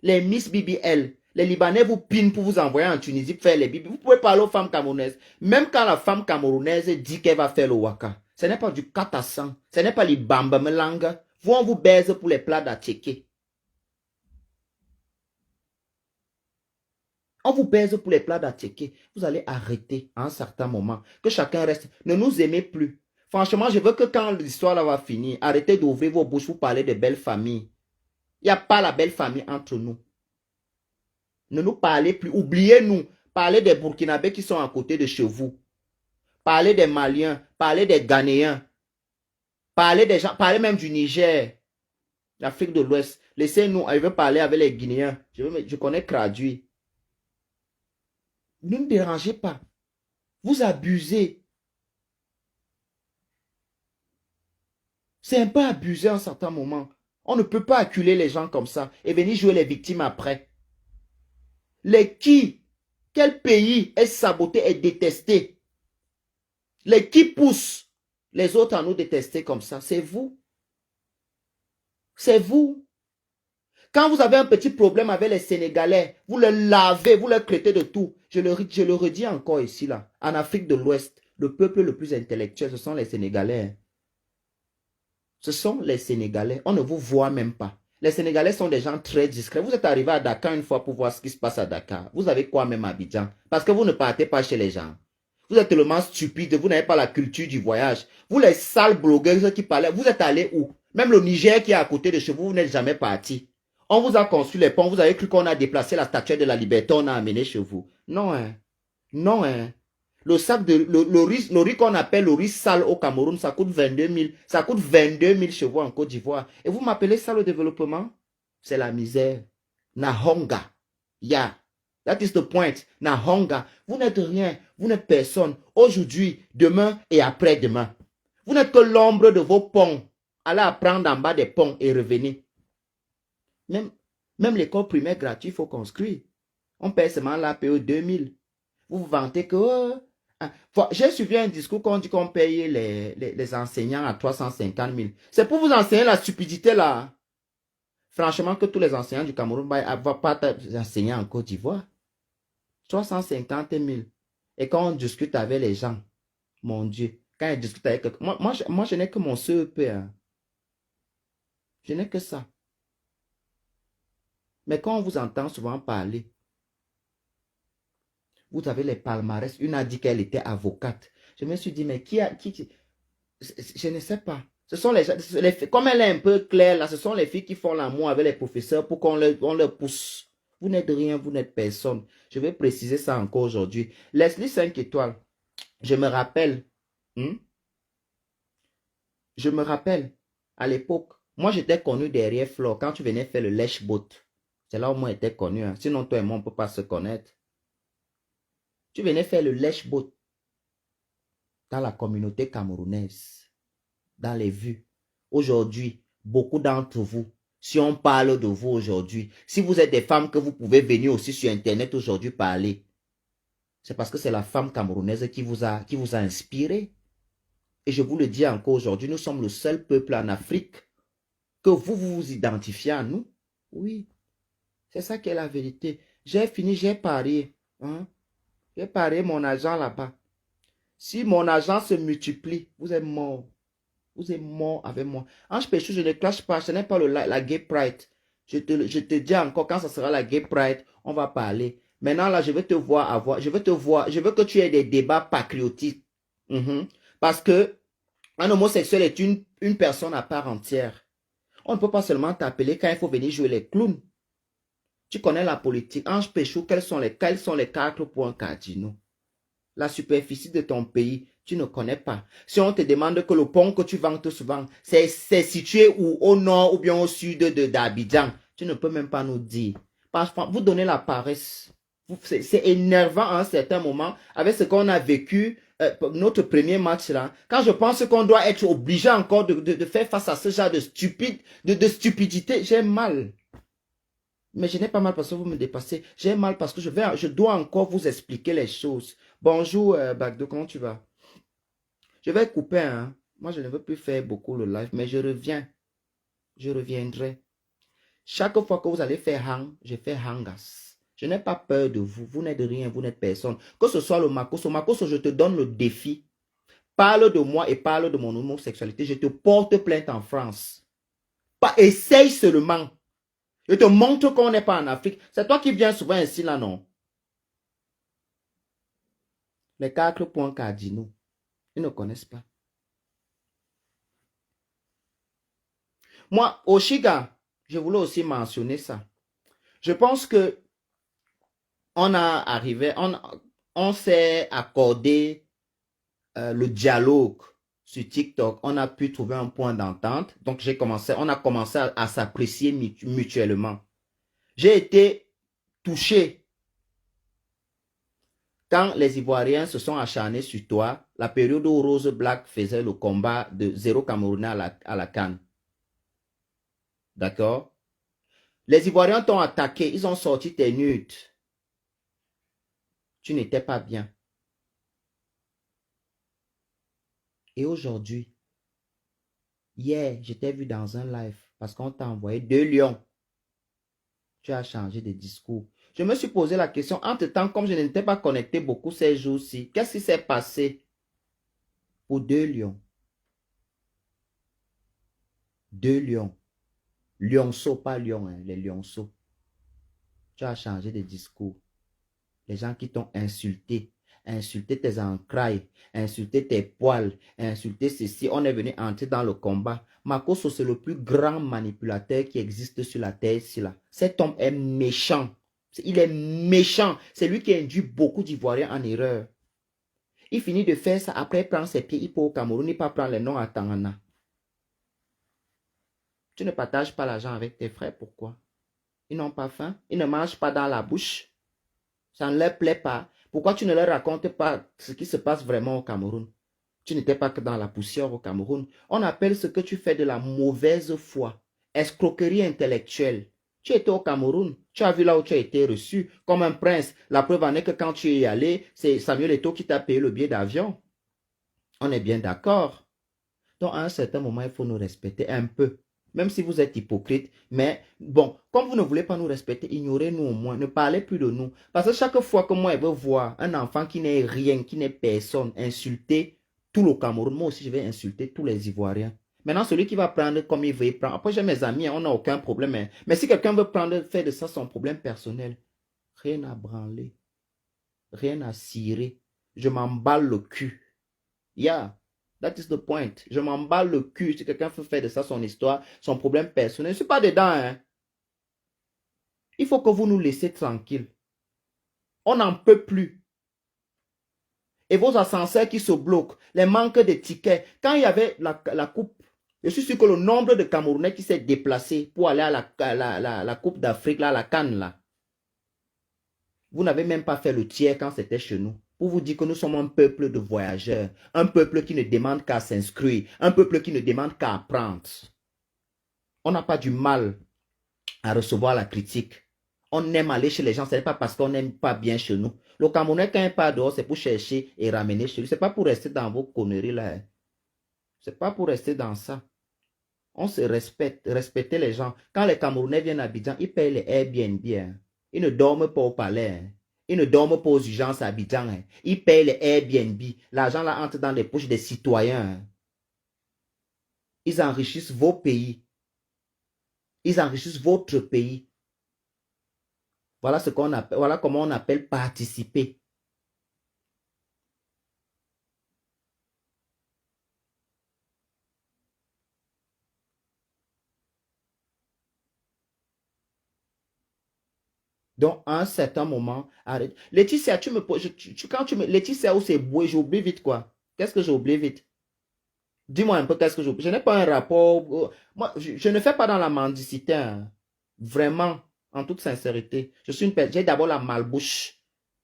Les Miss BBL, les Libanais vous pinent pour vous envoyer en Tunisie pour faire les bibi. Vous pouvez parler aux femmes camerounaises. Même quand la femme camerounaise dit qu'elle va faire le waka, ce n'est pas du katassan, ce n'est pas les bambam langue. Vous, on vous baise pour les plats d'attiqué. On vous baise pour les plats d'attiqué. Vous allez arrêter à un certain moment. Que chacun reste. Ne nous aimez plus. Franchement, je veux que quand l'histoire va finir, arrêtez d'ouvrir vos bouches pour parler de belles familles. Il n'y a pas la belle famille entre nous. Ne nous parlez plus. Oubliez-nous. Parlez des Burkinabés qui sont à côté de chez vous. Parlez des Maliens. Parlez des Ghanéens. Parlez des gens. Parlez même du Niger. L'Afrique de l'Ouest. Laissez-nous. Je veux parler avec les Guinéens. Je connais traduit. Ne nous dérangez pas. Vous abusez. C'est un peu abusé à un certain moment. On ne peut pas acculer les gens comme ça et venir jouer les victimes après. Les qui? Quel pays est saboté et détesté? Les qui poussent les autres à nous détester comme ça? C'est vous. C'est vous. Quand vous avez un petit problème avec les Sénégalais, vous le lavez, vous le traitez de tout. Je le redis encore ici, là. En Afrique de l'Ouest, le peuple le plus intellectuel, ce sont les Sénégalais. Ce sont les Sénégalais. On ne vous voit même pas. Les Sénégalais sont des gens très discrets. Vous êtes arrivé à Dakar une fois pour voir ce qui se passe à Dakar. Vous avez quoi même à Abidjan? Parce que vous ne partez pas chez les gens. Vous êtes tellement stupide, vous n'avez pas la culture du voyage. Vous les sales blogueurs qui parlaient, vous êtes allés où? Même le Niger qui est à côté de chez vous, vous n'êtes jamais parti. On vous a construit les ponts, vous avez cru qu'on a déplacé la statue de la liberté, on a amené chez vous. Non, hein. Non, hein. Le sac de, le riz qu'on appelle le riz sale au Cameroun, ça coûte 22 000. Ça coûte 22 000 chez vous en Côte d'Ivoire. Et vous m'appelez ça le développement? C'est la misère. Nahonga. Yeah. That is the point. Nahonga. Vous n'êtes rien. Vous n'êtes personne. Aujourd'hui, demain et après-demain. Vous n'êtes que l'ombre de vos ponts. Allez apprendre en bas des ponts et revenez. Même l'école primaire gratuite, il faut construire. On paye seulement l'APE 2000. Vous vous vantez que... J'ai suivi un discours qu'on dit qu'on paye les enseignants à 350 000. C'est pour vous enseigner la stupidité là. Franchement, que tous les enseignants du Cameroun ne vont pas enseigner en Côte d'Ivoire. 350 000. Et quand on discute avec les gens, mon Dieu, quand ils discutent avec... Moi, je n'ai que mon CEP. Hein. Je n'ai que ça. Mais quand on vous entend souvent parler, vous avez les palmarès. Une a dit qu'elle était avocate. Je me suis dit, mais je ne sais pas. Ce sont les filles, comme elle est un peu claire là, ce sont les filles qui font l'amour avec les professeurs pour qu'on leur pousse. Vous n'êtes rien, vous n'êtes personne. Je vais préciser ça encore aujourd'hui. Leslie 5 étoiles. Je me rappelle. Je me rappelle, à l'époque, moi j'étais connu derrière Flore. Quand tu venais faire le lèche-bot, c'est là où moi j'étais connu. Hein. Sinon, toi et moi, on ne peut pas se connaître. Tu venais faire le lèche-bot dans la communauté camerounaise, dans les vues. Aujourd'hui, beaucoup d'entre vous, si on parle de vous aujourd'hui, si vous êtes des femmes que vous pouvez venir aussi sur Internet aujourd'hui parler, c'est parce que c'est la femme camerounaise qui vous a inspiré. Et je vous le dis encore aujourd'hui, nous sommes le seul peuple en Afrique que vous identifiez à nous. Oui, c'est ça qui est la vérité. J'ai fini, j'ai parié. Hein? J'ai parié mon argent là-bas. Si mon argent se multiplie, vous êtes mort. Vous êtes mort avec moi. Ange Péchou, je ne clash pas. Ce n'est pas la Gay Pride. Je te dis encore, quand ça sera la Gay Pride, on va parler. Maintenant, là, je veux te voir je veux que tu aies des débats patriotiques. Parce que un homosexuel est une personne à part entière. On ne peut pas seulement t'appeler quand il faut venir jouer les clowns. Tu connais la politique. Ange Péchou, quels sont les 4 points cardinaux? La superficie de ton pays, tu ne connais pas. Si on te demande que le pont que tu vantes souvent, c'est situé où, au nord ou bien au sud d'Abidjan, tu ne peux même pas nous dire. Parfois, vous donnez la paresse. C'est énervant à un certain moment avec ce qu'on a vécu, notre premier match là. Quand je pense qu'on doit être obligé encore de faire face à ce genre de stupidité, j'ai mal. Mais je n'ai pas mal parce que vous me dépassez. J'ai mal parce que je dois encore vous expliquer les choses. Bonjour, Bagdo, comment tu vas? Je vais couper, hein. Moi, je ne veux plus faire beaucoup le live, mais je reviens. Je reviendrai. Chaque fois que vous allez faire hang, je fais hangas. Je n'ai pas peur de vous. Vous n'êtes rien, vous n'êtes personne. Que ce soit le Makoso. Makoso, je te donne le défi. Parle de moi et parle de mon homosexualité. Je te porte plainte en France. Pas, essaye seulement. Je te montre qu'on n'est pas en Afrique. C'est toi qui viens souvent ici, là, non? Les 4 points cardinaux. Ils ne connaissent pas. Moi, Oshiga, je voulais aussi mentionner ça. Je pense que on s'est accordé le dialogue sur TikTok. On a pu trouver un point d'entente. Donc, on a commencé à s'apprécier mutuellement. J'ai été touché quand les Ivoiriens se sont acharnés sur toi, la période où Rose Black faisait le combat de 0 Camerounais à la CAN. D'accord? Les Ivoiriens t'ont attaqué, ils ont sorti tes nudes. Tu n'étais pas bien. Et aujourd'hui, hier, je t'ai vu dans un live parce qu'on t'a envoyé 2 lions. Tu as changé de discours. Je me suis posé la question, entre-temps, comme je n'étais pas connecté beaucoup ces jours-ci, qu'est-ce qui s'est passé pour 2 lions? 2 lions. Lionceau, pas lion, hein, les lionceaux. Tu as changé de discours. Les gens qui t'ont insulté, insulté tes entrailles, insulté tes poils, insulté ceci. On est venu entrer dans le combat. Makoso, c'est le plus grand manipulateur qui existe sur la terre ici, là. Cet homme est méchant. Il est méchant. C'est lui qui induit beaucoup d'Ivoiriens en erreur. Il finit de faire ça. Après, il prend ses pieds. Il peut au Cameroun. Il peut prendre les noms à Tangana. Tu ne partages pas l'argent avec tes frères. Pourquoi? Ils n'ont pas faim. Ils ne mangent pas dans la bouche. Ça ne leur plaît pas. Pourquoi tu ne leur racontes pas ce qui se passe vraiment au Cameroun? Tu n'étais pas que dans la poussière au Cameroun. On appelle ce que tu fais de la mauvaise foi. Escroquerie intellectuelle. Tu étais au Cameroun. Tu as vu là où tu as été reçu comme un prince. La preuve en est que quand tu y es allé, c'est Samuel Eto'o qui t'a payé le billet d'avion. On est bien d'accord. Donc à un certain moment, il faut nous respecter un peu. Même si vous êtes hypocrite, mais bon, comme vous ne voulez pas nous respecter, ignorez-nous au moins, ne parlez plus de nous. Parce que chaque fois que moi, je veux voir un enfant qui n'est rien, qui n'est personne, insulter tout le Cameroun, moi aussi, je vais insulter tous les Ivoiriens. Maintenant, celui qui va prendre comme il veut, il prend. Après, j'ai mes amis, on n'a aucun problème. Hein. Mais si quelqu'un veut prendre, faire de ça son problème personnel, rien à branler, rien à cirer. Je m'emballe le cul. Yeah. That is the point. Je m'emballe le cul. Si quelqu'un veut faire de ça son histoire, son problème personnel, je ne suis pas dedans. Hein. Il faut que vous nous laissiez tranquilles. On n'en peut plus. Et vos ascenseurs qui se bloquent, les manques de tickets. Quand il y avait la coupe, je suis sûr que le nombre de Camerounais qui s'est déplacé pour aller à la Coupe d'Afrique, là, à la CAN, là, vous n'avez même pas fait le tiers quand c'était chez nous. Pour vous dire que nous sommes un peuple de voyageurs, un peuple qui ne demande qu'à s'inscrire, un peuple qui ne demande qu'à apprendre. On n'a pas du mal à recevoir la critique. On aime aller chez les gens, ce n'est pas parce qu'on n'aime pas bien chez nous. Le Camerounais, quand il part dehors, c'est pour chercher et ramener chez lui. Ce n'est pas pour rester dans vos conneries là. Ce n'est pas pour rester dans ça. On se respecte, respectez les gens. Quand les Camerounais viennent à Abidjan, ils payent les Airbnb. Hein. Ils ne dorment pas au palais. Hein. Ils ne dorment pas aux urgences à Abidjan. Hein. Ils payent les Airbnb. L'argent là entre dans les poches des citoyens. Hein. Ils enrichissent vos pays. Ils enrichissent votre pays. Voilà ce qu'on appelle, voilà comment on appelle participer. Donc, à un certain moment, arrête. Laetitia, tu me poses, quand tu me, Laetitia, où c'est boué, j'oublie vite quoi. Qu'est-ce que j'oublie vite? Dis-moi un peu qu'est-ce que j'oublie. Je n'ai pas un rapport. Moi, je ne fais pas dans la mendicité. Hein. Vraiment. En toute sincérité. J'ai d'abord la malbouche.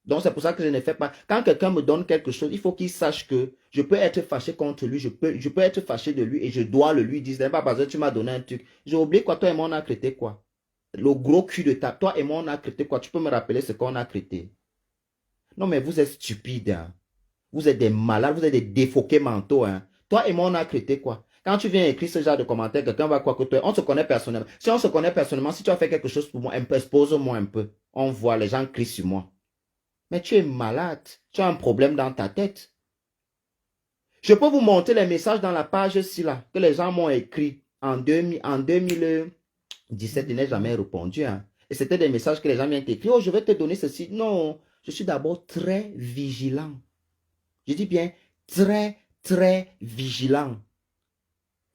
Donc, c'est pour ça que je ne fais pas. Quand quelqu'un me donne quelque chose, il faut qu'il sache que je peux être fâché contre lui, je peux être fâché de lui et je dois le lui dire. Ce n'est pas parce que tu m'as donné un truc. J'ai oublié quoi, toi et moi, on a traité quoi? Le gros cul de ta. Toi et moi, on a traité quoi? Tu peux me rappeler ce qu'on a traité? Non, mais vous êtes stupides. Hein. Vous êtes des malades, vous êtes des défoqués mentaux. Hein. Toi et moi, on a traité quoi? Quand tu viens écrire ce genre de commentaires, quelqu'un va croire que toi, on se connaît personnellement. Si on se connaît personnellement, si tu as fait quelque chose pour moi, expose-moi un peu. On voit, les gens crient sur moi. Mais tu es malade. Tu as un problème dans ta tête. Je peux vous montrer les messages dans la page ci là, que les gens m'ont écrit en 2017. Je n'ai jamais répondu. Hein. Et c'était des messages que les gens m'ont écrit. Oh, je vais te donner ceci. Non, je suis d'abord très vigilant. Je dis bien très, très vigilant.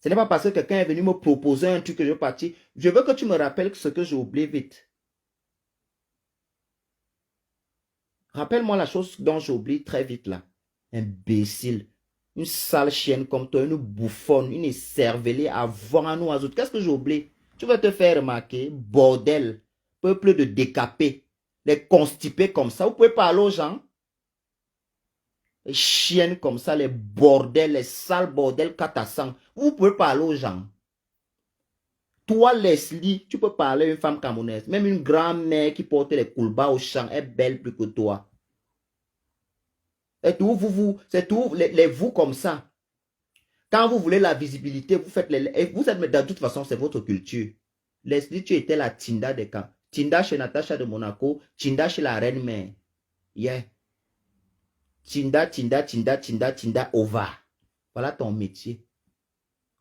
Ce n'est pas parce que quelqu'un est venu me proposer un truc que je partis. Je veux que tu me rappelles ce que j'ai oublié vite. Rappelle-moi la chose dont j'oublie très vite là. Imbécile. Une sale chienne comme toi, une bouffonne, une écervelée à voir à nous autres. Qu'est-ce que j'oublie? Tu vas te faire remarquer, bordel. Peuple de décapés. Les constipés comme ça. Vous pouvez parler aux gens? Les chiennes comme ça, les bordels, les sales bordels catassants. Vous pouvez parler aux gens. Toi, Leslie, tu peux parler à une femme camerounaise. Même une grand-mère qui porte les coulbas au champ est belle plus que toi. C'est tout, c'est tout, les vous comme ça. Quand vous voulez la visibilité, vous faites les... Vous êtes, de toute façon, c'est votre culture. Leslie, tu étais la Tinda des camps. Tinda chez Natacha de Monaco, Tinda chez la reine-mère. Yeah. Tinda, Ova. Voilà ton métier.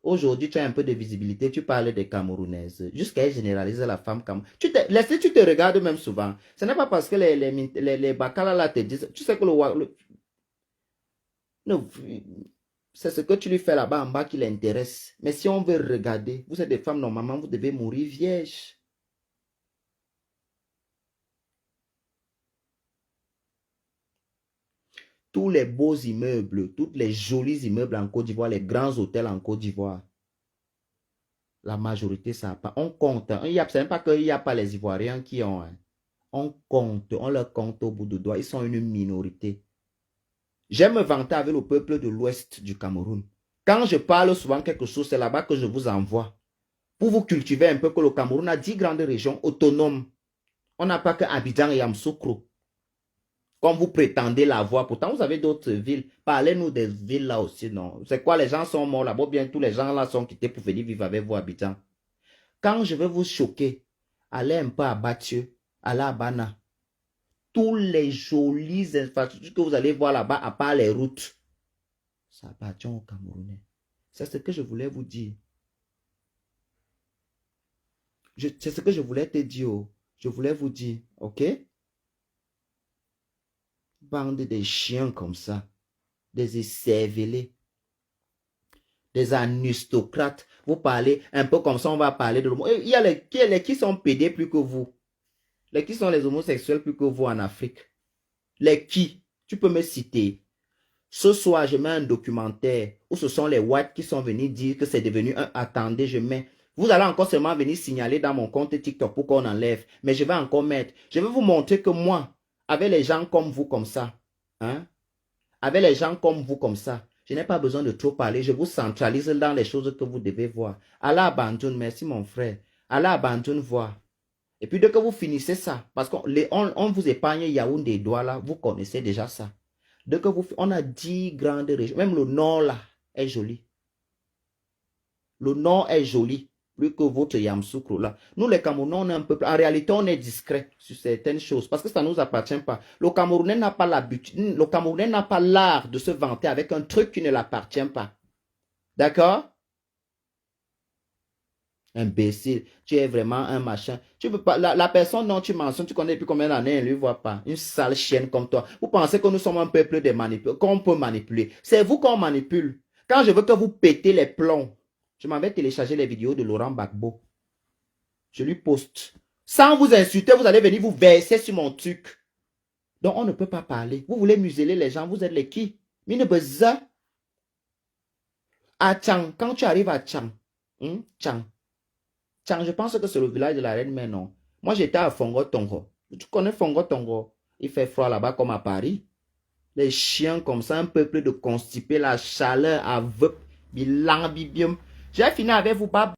Aujourd'hui, tu as un peu de visibilité, tu parles des Camerounaises. Jusqu'à généraliser la femme camerounaise. Leslie, tu te regardes même souvent. Ce n'est pas parce que les bacala là te disent... Tu sais que non, c'est ce que tu lui fais là-bas en bas qui l'intéresse. Mais si on veut regarder, vous êtes des femmes, normalement, vous devez mourir vierge. Tous les beaux immeubles, tous les jolis immeubles en Côte d'Ivoire, les grands hôtels en Côte d'Ivoire, la majorité, ça n'a pas. On compte. Ce n'est pas qu'il n'y a pas les Ivoiriens qui ont. Hein. On compte, on leur compte au bout du doigt. Ils sont une minorité. J'aime me vanter avec le peuple de l'ouest du Cameroun. Quand je parle souvent quelque chose, c'est là-bas que je vous envoie. Pour vous cultiver un peu que le Cameroun a 10 grandes régions autonomes. On n'a pas que Abidjan et Yamoussoukro. Comme vous prétendez l'avoir. Pourtant, vous avez d'autres villes. Parlez-nous des villes là aussi, non? C'est quoi, les gens sont morts là-bas? Bien, tous les gens là sont quittés pour venir vivre avec vous à Abidjan. Quand je vais vous choquer, allez un peu à Bathieu, allez à Bana. Tous les jolis infrastructures que vous allez voir là-bas, à part les routes, ça appartient aux Camerounais. C'est ce que je voulais vous dire. C'est ce que je voulais te dire. Je voulais vous dire, ok? Bande de chiens comme ça, des écervelés, des aristocrates. Vous parlez un peu comme ça, on va parler de l'homo. Il y a les qui sont pédés plus que vous. Les qui sont les homosexuels plus que vous en Afrique. Les qui? Tu peux me citer. Ce soir, je mets un documentaire où ce sont les whites qui sont venus dire que c'est devenu un... Attendez, je mets... Vous allez encore seulement venir signaler dans mon compte TikTok pour qu'on enlève. Mais je vais encore mettre. Je vais vous montrer que moi, avec les gens comme vous comme ça, hein, avec les gens comme vous comme ça, je n'ai pas besoin de trop parler. Je vous centralise dans les choses que vous devez voir. Allah abandonne, merci mon frère. Allah abandonne voir. Et puis dès que vous finissez ça, parce qu'on on vous épargne Yaoundé des doigts là, vous connaissez déjà ça. Dès que on a 10 grandes régions, même le nord là est joli. Le nord est joli, plus que votre Yamoussoukro là. Nous les Camerounais, on est un peu, en réalité, on est discret sur certaines choses parce que ça ne nous appartient pas. Le Camerounais n'a pas l'habitude, le Camerounais n'a pas l'art de se vanter avec un truc qui ne l'appartient pas. D'accord? Imbécile, tu es vraiment un machin. Tu peux pas, la personne dont tu mentionnes, tu connais depuis combien d'années, elle ne lui voit pas. Une sale chienne comme toi. Vous pensez que nous sommes un peuple de manipulateurs, qu'on peut manipuler. C'est vous qu'on manipule. Quand je veux que vous pétez les plombs, je m'en vais télécharger les vidéos de Laurent Gbagbo. Je lui poste. Sans vous insulter, vous allez venir vous verser sur mon truc. Donc on ne peut pas parler. Vous voulez museler les gens, vous êtes les qui? Mine beza. À Tchang, quand tu arrives à Tchang, Tchang, je pense que c'est le village de la reine, mais non. Moi, j'étais à Fongo-Tongo. Tu connais Fongo-Tongo? Il fait froid là-bas comme à Paris. Les chiens comme ça, un peuple de constipés, la chaleur aveugle, bilang, bibium. J'ai fini avec vous, bye.